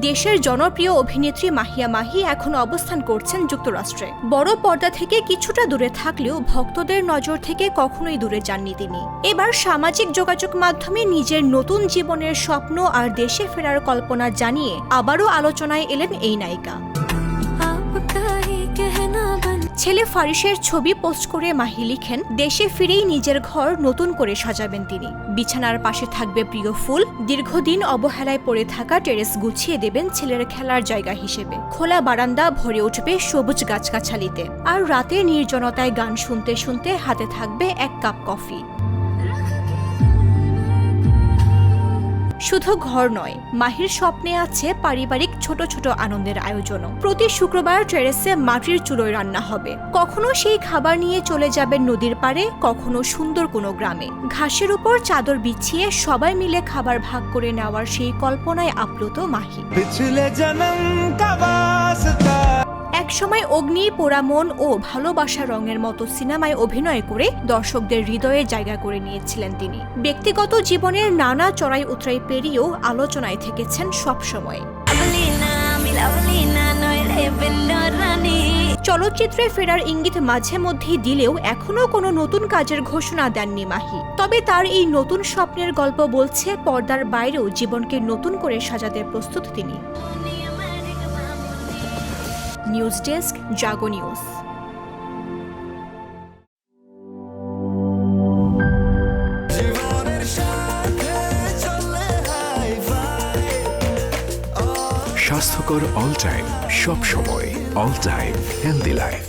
দেশের জনপ্রিয় অভিনেত্রী মাহিয়া মাহি এখন অবস্থান করছেন যুক্তরাষ্ট্রে। বড় পর্দা থেকে কিছুটা দূরে থাকলেও ভক্তদের নজর থেকে কখনোই দূরে যাননি তিনি। এবার সামাজিক যোগাযোগ মাধ্যমে নিজের নতুন জীবনের স্বপ্ন আর দেশে ফেরার কল্পনা জানিয়ে আবারও আলোচনায় এলেন এই নায়িকা। ছেলে ফারিসের ছবি পোস্ট করে মাহি লিখেন, দেশে ফিরেই নিজের ঘর নতুন করে সাজাবেন তিনি। বিছানার পাশে থাকবে প্রিয় ফুল, দীর্ঘদিন অবহেলায় পড়ে থাকা টেরেস গুছিয়ে দেবেন ছেলের খেলার জায়গা হিসেবে। খোলা বারান্দা ভরে উঠবে সবুজ গাছগাছালিতে, আর রাতে নির্জনতায় গান শুনতে শুনতে হাতে থাকবে এক কাপ কফি। শুধু ঘর নয়, মাহির স্বপ্নে আছে পারিবারিক ছোট ছোট আনন্দের আয়োজনও। প্রতি শুক্রবার টেরেসে মাটির চুলোয় রান্না হবে। কখনো সেই খাবার নিয়ে চলে যাবেন নদীর পাড়ে, কখনো সুন্দর কোনো গ্রামে। ঘাসের উপর চাদর বিছিয়ে সবাই মিলে খাবার ভাগ করে নেওয়ার সেই কল্পনায় আপ্লুত মাহি। একসময় অগ্নি, পোড়া মন ও ভালোবাসা রঙের মতো সিনেমায় অভিনয় করে দর্শকদের হৃদয়ে জায়গা করে নিয়েছিলেন তিনি। ব্যক্তিগত জীবনের নানা চড়াই উতরাই পেরিয়েও আলোচনায় থেকেছেন সবসময়। চলচ্চিত্রে ফেরার ইঙ্গিত মাঝে মধ্যেই দিলেও এখনো কোনো নতুন কাজের ঘোষণা দেননি মাহি। তবে তার এই নতুন স্বপ্নের গল্প বলছে পর্দার বাইরেও জীবনকে নতুন করে সাজাতে প্রস্তুত তিনি। নিউজ ডেস্ক, জাগো নিউজ। স্বাস্থ্যকর অল টাইম, সব সময় অল টাইম হেলদি লাইফ।